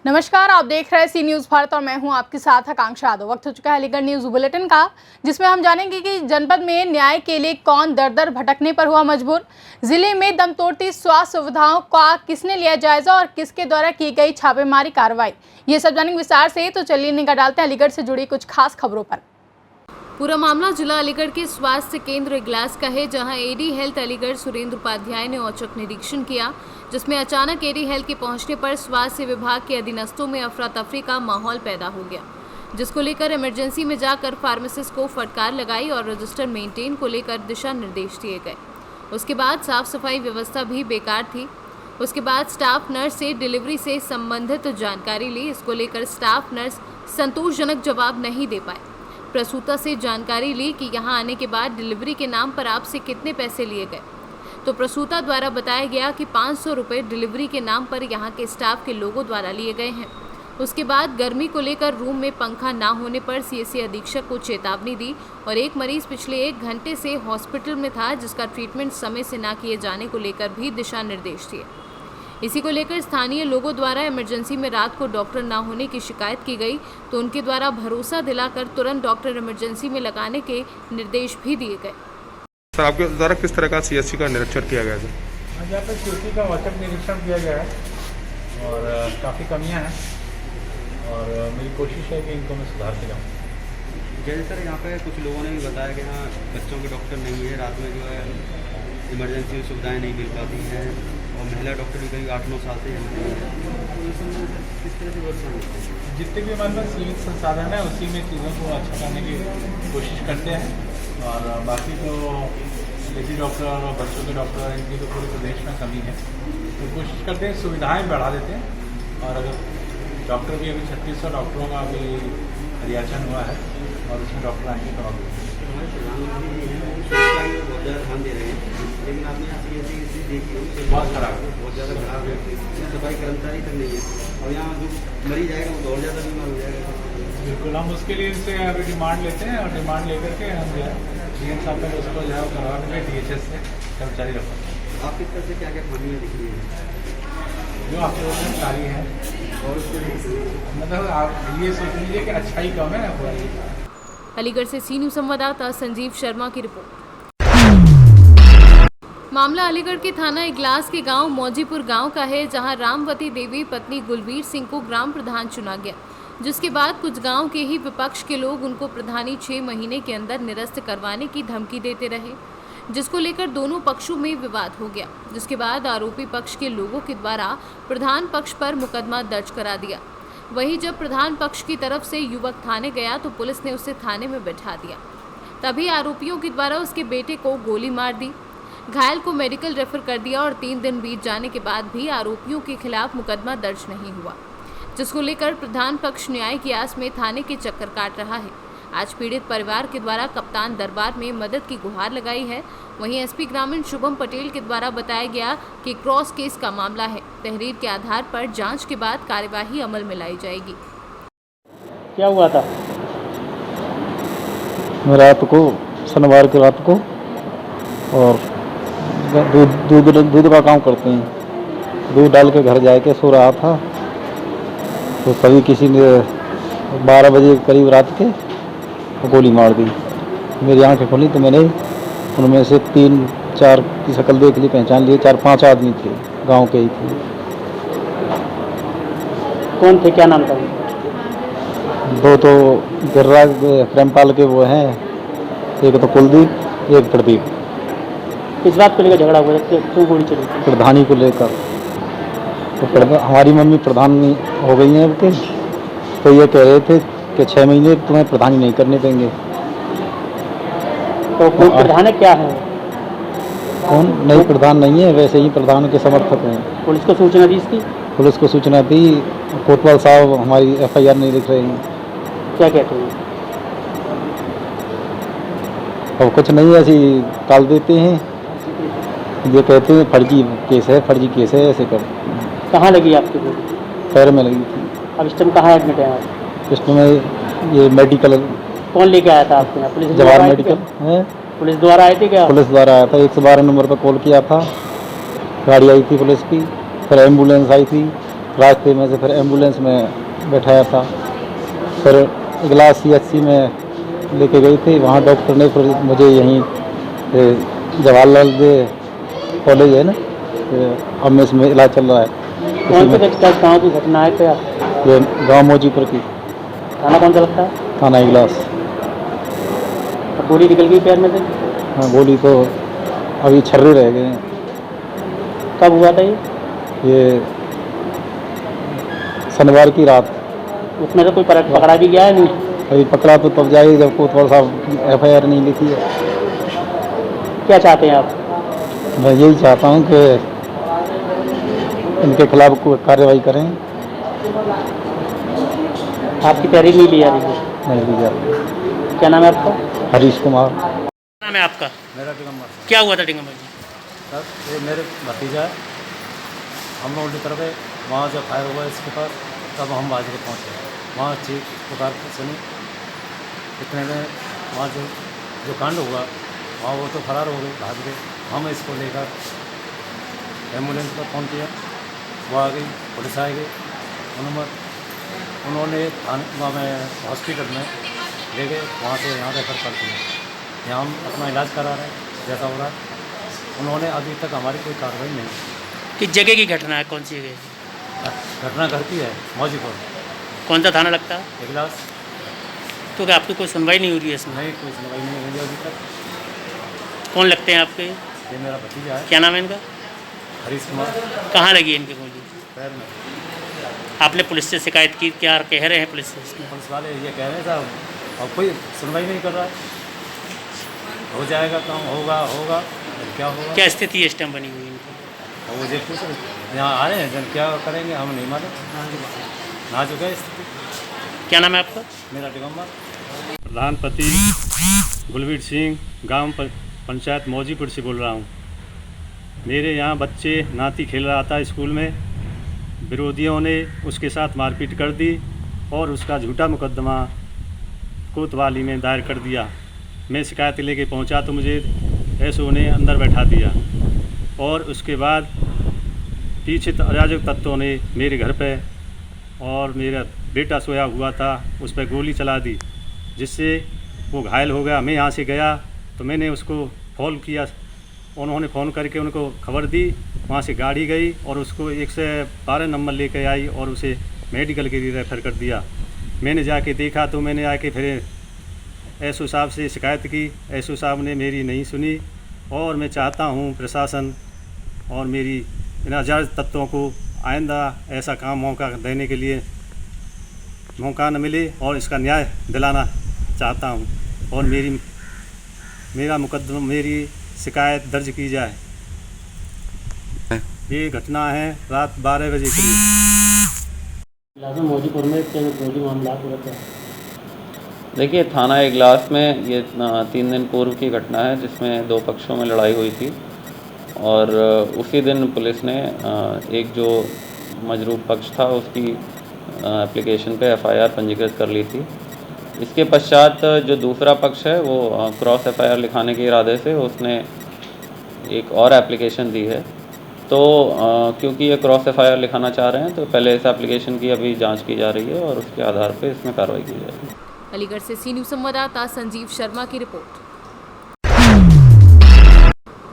नमस्कार, आप देख रहे हैं सी न्यूज़ भारत और मैं हूं आपके साथ आकांक्षा यादव। वक्त हो चुका है अलीगढ़ न्यूज़ बुलेटिन का, जिसमें हम जानेंगे कि जनपद में न्याय के लिए कौन दर दर भटकने पर हुआ मजबूर। जिले में दम तोड़ती स्वास्थ्य सुविधाओं का किसने लिया जायजा और किसके द्वारा की गई छापेमारी कार्रवाई, ये सब जानेंगे विस्तार से। तो चलिए निगाह डालते हैं अलीगढ़ से जुड़ी कुछ खास खबरों पर। पूरा मामला जिला अलीगढ़ के स्वास्थ्य केंद्र इगलास का है, जहां एडी हेल्थ अलीगढ़ सुरेंद्र उपाध्याय ने औचक निरीक्षण किया, जिसमें अचानक एडी हेल्थ के पहुंचने पर स्वास्थ्य विभाग के अधीनस्थों में अफरा तफरी का माहौल पैदा हो गया, जिसको लेकर इमरजेंसी में जाकर फार्मासिस्ट को फटकार लगाई और रजिस्टर मेंटेन को लेकर दिशा निर्देश दिए गए। उसके बाद साफ सफाई व्यवस्था भी बेकार थी। उसके बाद स्टाफ नर्स से डिलीवरी से संबंधित जानकारी ली। इसको लेकर स्टाफ नर्स संतोषजनक जवाब नहीं दे पाए। प्रसूता से जानकारी ली कि यहां आने के बाद डिलीवरी के नाम पर आपसे कितने पैसे लिए गए, तो प्रसूता द्वारा बताया गया कि 500 रुपये डिलीवरी के नाम पर यहां के स्टाफ के लोगों द्वारा लिए गए हैं। उसके बाद गर्मी को लेकर रूम में पंखा ना होने पर सीएससी अधीक्षक को चेतावनी दी और एक मरीज पिछले 1 घंटे से हॉस्पिटल में था, जिसका ट्रीटमेंट समय से ना किए जाने को लेकर भी दिशा निर्देश दिए। इसी को लेकर स्थानीय लोगों द्वारा इमरजेंसी में रात को डॉक्टर ना होने की शिकायत की गई, तो उनके द्वारा भरोसा दिलाकर तुरंत डॉक्टर इमरजेंसी में लगाने के निर्देश भी दिए गए। सर, आपके द्वारा किस तरह का सीएससी का निरीक्षण किया गया था? यहाँ पर सीएससी का औचक निरीक्षण किया गया है और काफ़ी कमियाँ हैं और मेरी कोशिश है कि इनको मैं सुधार के जाऊँ। जैसे सर, यहाँ पे कुछ लोगों ने भी बताया कि हाँ, बच्चों के डॉक्टर नहीं है, रात में जो है इमरजेंसी सुविधाएं नहीं मिल पाती हैं और महिला डॉक्टर भी करीब 8-9 साल से यहाँ नहीं है। किस तरह से व्यवस्था है? जितने भी हमारे पास सीमित संसाधन है उसी में चीज़ों को अच्छा करने की कोशिश करते हैं और बाकी तो लेडी डॉक्टर और बच्चों के डॉक्टर इनकी तो पूरे प्रदेश में कमी है, तो कोशिश करते हैं सुविधाएँ बढ़ा देते हैं। और अगर डॉक्टर भी अभी 3600 डॉक्टरों का अभी रियाचन हुआ है और उसमें डॉक्टर आएंगे करा देते हैं। हमारे प्रधानमंत्री जी हैं, सुविधा में बहुत ज़्यादा ध्यान दे रहे हैं, लेकिन आपने यहाँ सीएससी देखी बहुत खराब है, बहुत ज़्यादा खराब है। सफाई कर्मचारी तक नहीं है और यहाँ जो मरीज आएगा वो और ज़्यादा बीमार हो जाएगा। बिल्कुल, हम उसके लिए इनसे अभी डिमांड लेते हैं और डिमांड लेकर के हम जो है डीएम साहब तक उसको जो है करवा देंगे, DHS से कर्मचारी रखा। आपकी तरफ से क्या क्या खामियाँ दिख रही हैं जो आपके उसमें सारी है और उसके मतलब आप ये सोच लीजिए कि अच्छाई कम है बुराई। अलीगढ़ से सी न्यूज़ संवाददाता संजीव शर्मा की रिपोर्ट। मामला अलीगढ़ के थाना इगलास के गांव मौजीपुर गांव का है, जहां रामवती देवी पत्नी गुलवीर सिंह को ग्राम प्रधान चुना गया, जिसके बाद कुछ गांव के ही विपक्ष के लोग उनको प्रधानी 6 महीने के अंदर निरस्त करवाने की धमकी देते रहे, जिसको लेकर दोनों पक्षों में विवाद हो गया। जिसके बाद आरोपी पक्ष के लोगों के द्वारा प्रधान पक्ष पर मुकदमा दर्ज करा दिया। वहीं जब प्रधान पक्ष की तरफ से युवक थाने गया तो पुलिस ने उसे थाने में बैठा दिया। तभी आरोपियों के द्वारा उसके बेटे को गोली मार दी, घायल को मेडिकल रेफर कर दिया और 3 दिन बीत जाने के बाद भी आरोपियों के खिलाफ मुकदमा दर्ज नहीं हुआ, जिसको लेकर प्रधान पक्ष न्याय की आस में थाने के चक्कर काट रहा है। आज पीड़ित परिवार के द्वारा कप्तान दरबार में मदद की गुहार लगाई है। वहीं एसपी ग्रामीण शुभम पटेल के द्वारा बताया गया कि क्रॉस केस का मामला है, तहरीर के आधार पर जांच के बाद कार्यवाही अमल में लाई जाएगी। क्या हुआ था? रात को, शनिवार की रात को, और दूध का काम करते हैं, दूध डाल के घर जाके सो रहा था, तो तभी किसी ने 12 बजे करीब रात के गोली मार दी। मेरी आंखें खुली तो मैंने उनमें से 3-4 की शक्ल देख ली, पहचान लिए। 4-5 आदमी थे, गांव के ही थे। कौन थे, क्या नाम था? 2 तो गिर्राज प्रेमपाल के वो हैं, एक तो कुलदीप, एक प्रदीप। किस बात को लेकर झगड़ा हुआ? क्यों गोली चली? प्रधानी को लेकर। तो हमारी मम्मी प्रधान हो गई हैं उनके, तो ये कह रहे थे कि 6 महीने तुम्हें प्रधानी नहीं करने देंगे। तो कोई प्रधान है, क्या है? कौन? नहीं, प्रधान नहीं है, वैसे ही प्रधान के समर्थक हैं। पुलिस को सूचना दी इसकी? पुलिस को सूचना दी, कोतवाल साहब हमारी FIR नहीं लिख रहे हैं। क्या कहते हैं? अब कुछ नहीं, ऐसी टाल देते हैं, ये कहते हैं फर्जी केस है, फर्जी केस है, ऐसे कर। कहाँ लगी आपकी गोली? पैर में लगी थी। अब इस टाइम कहाँ एडमिट है आप? इस में ये मेडिकल। कौन लेके आया था आपके यहाँ? पुलिस जवाहर मेडिकल है। पुलिस द्वारा आए थे क्या? पुलिस द्वारा आया था, 112 नंबर पर कॉल किया था, गाड़ी आई थी पुलिस की, फिर एम्बुलेंस आई थी, रास्ते में से फिर एम्बुलेंस में बैठाया था। फिर इगलास CHC में लेके गई थी। वहाँ डॉक्टर ने फिर मुझे यहीं जवाहरलाल कॉलेज है ना, अमेस में इलाज चल रहा है। कहाँ की घटना है क्या? ये गाँव मौजीपुर की। थाना कौन सा लगता है? थाना इगलास। अब गोली निकल गई पैर में से? हाँ, गोली तो अभी छर्रे रह गए हैं। कब हुआ था ये शनिवार की रात। उसमें से कोई पकड़ा भी गया है नहीं? अभी पकड़ा तो तब जाएगी जब कोतवाल साहब FIR नहीं लिखी है। क्या चाहते हैं आप? मैं यही चाहता हूँ कि इनके खिलाफ कोई कार्रवाई करें। आपकी तहरीर नहीं ली जा रही है? नहीं ली जा रही। क्या नाम है आपका? हरीश कुमार। नाम है आपका? मेरा दिगंबर। क्या हुआ था दिगंबर जी? सर ये मेरे भतीजा है, हम लोग उल्टी तरफ है, वहाँ जब फायर हुआ इसके पास तब हम बाज के पहुँचे। वहाँ चीख पुकार सुनी, इतने में वहाँ जो कांड हुआ वहाँ वो तो फरार हो गए, भाग गए। हम इसको लेकर एम्बुलेंस पर फ़ोन किया, वो आ गई, पुलिस आ गई। उन्होंने वहाँ में हॉस्पिटल में ले गए, वहाँ से यहाँ रेफर कर दिया। यहाँ हम अपना इलाज करा रहे हैं जैसा हो रहा है। उन्होंने अभी तक हमारी कोई कार्रवाई नहीं की। किस जगह की घटना है? कौन सी जगह? घटना घर की है, मौजीपुर। कौन सा थाना लगता है? इगलास। तो क्या आपकी कोई सुनवाई नहीं हो रही है इसमें? नहीं, कोई सुनवाई नहीं हुई अभी तक। कौन लगते हैं आपके? ये मेरा भतीजा है, क्या नाम है इनका? हरीश कुमार। कहाँ लगी है इनकी गोली? पैर में। आपने पुलिस से शिकायत की? क्या कह रहे हैं पुलिस से इसमें? पुलिस वाले ये कह रहे हैं साहब, अब कोई सुनवाई नहीं कर रहा है। हो जाएगा काम, होगा अब क्या होगा। क्या स्थिति है इस टाइम बनी हुई इनकी? और वो पूछ रहे यहाँ आ रहे हैं जन, क्या करेंगे हम नहीं मालूम। ना चुका है स्थिति। क्या नाम है आपका? मेरा दिगंबर। प्रधानपति गुलवीर सिंह, गांव पंचायत मौजीपुर से बोल रहा हूं। मेरे यहाँ बच्चे नाती खेल रहा था स्कूल में, विरोधियों ने उसके साथ मारपीट कर दी और उसका झूठा मुकदमा कोतवाली में दायर कर दिया। मैं शिकायत लेके पहुंचा तो मुझे SO ने अंदर बैठा दिया और उसके बाद पीछे अराजक तत्वों ने मेरे घर पे और मेरा बेटा सोया हुआ था उस पर गोली चला दी, जिससे वो घायल हो गया। मैं यहाँ से गया तो मैंने उसको फ़ोन किया, उन्होंने फ़ोन करके उनको खबर दी। वहाँ से गाड़ी गई और उसको 112 नंबर लेकर आई और उसे मेडिकल के लिए रेफ़र कर दिया। मैंने जाके देखा तो मैंने आके फिर SO साहब से शिकायत की। SO साहब ने मेरी नहीं सुनी और मैं चाहता हूँ प्रशासन और मेरी नाजायज़ तत्वों को आइंदा ऐसा काम मौका देने के लिए मौका न मिले और इसका न्याय दिलाना चाहता हूँ और मेरा मुकदमा, मेरी शिकायत दर्ज की जाए। ये घटना है रात 12 बजे करीब। मौजीपुर में गोली मामला हुआ था। देखिए, थाना इगलास में ये 3 दिन पूर्व की घटना है जिसमें 2 पक्षों में लड़ाई हुई थी और उसी दिन पुलिस ने एक जो मजरूब पक्ष था उसकी एप्लीकेशन पे FIR पंजीकृत कर ली थी। इसके पश्चात जो दूसरा पक्ष है वो क्रॉस FIR लिखाने के इरादे से उसने एक और एप्लीकेशन दी है। तो क्योंकि ये क्रॉस FIR लिखाना चाह रहे हैं तो पहले इस एप्लीकेशन की अभी जांच की जा रही है और उसके आधार पर इसमें कार्रवाई की जाएगी। अलीगढ़ से सी न्यूज़ संवाददाता संजीव शर्मा की रिपोर्ट।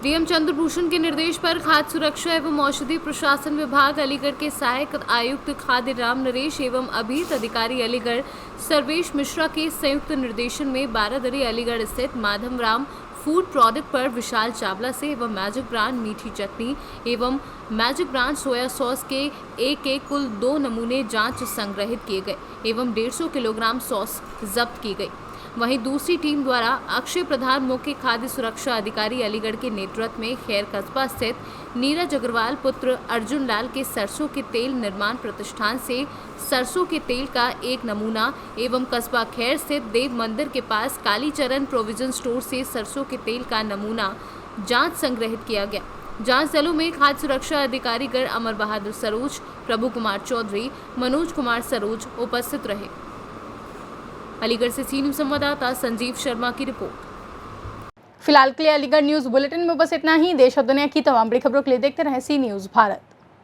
डीएम चंद्रभूषण के निर्देश पर खाद्य सुरक्षा एवं औषधि प्रशासन विभाग अलीगढ़ के सहायक आयुक्त खाद्य राम नरेश एवं अभिहित अधिकारी अलीगढ़ सर्वेश मिश्रा के संयुक्त निर्देशन में बारादरी अलीगढ़ स्थित माधव राम फूड प्रोडक्ट पर विशाल चावला से एवं मैजिक ब्रांड मीठी चटनी एवं मैजिक ब्रांड सोया सॉस के कुल 2 नमूने जांच संग्रहित किए गए एवं 150 किलोग्राम सॉस जब्त की गई। वहीं दूसरी टीम द्वारा अक्षय प्रधान मुख्य खाद्य सुरक्षा अधिकारी अलीगढ़ के नेतृत्व में खैर कस्बा स्थित नीरज अग्रवाल पुत्र अर्जुन लाल के सरसों के तेल निर्माण प्रतिष्ठान से सरसों के तेल का 1 नमूना एवं कस्बा खैर स्थित देव मंदिर के पास कालीचरण प्रोविजन स्टोर से सरसों के तेल का नमूना जांच संग्रहित किया गया। जांच दलों में खाद्य सुरक्षा अधिकारी गण अमर बहादुर सरोज, प्रभु कुमार चौधरी, मनोज कुमार सरोज उपस्थित रहे। अलीगढ़ से सी न्यूज़ संवाददाता संजीव शर्मा की रिपोर्ट। फिलहाल के लिए अलीगढ़ न्यूज़ बुलेटिन में बस इतना ही। देश और दुनिया की तमाम बड़ी खबरों के लिए देखते रहें सी न्यूज़ भारत।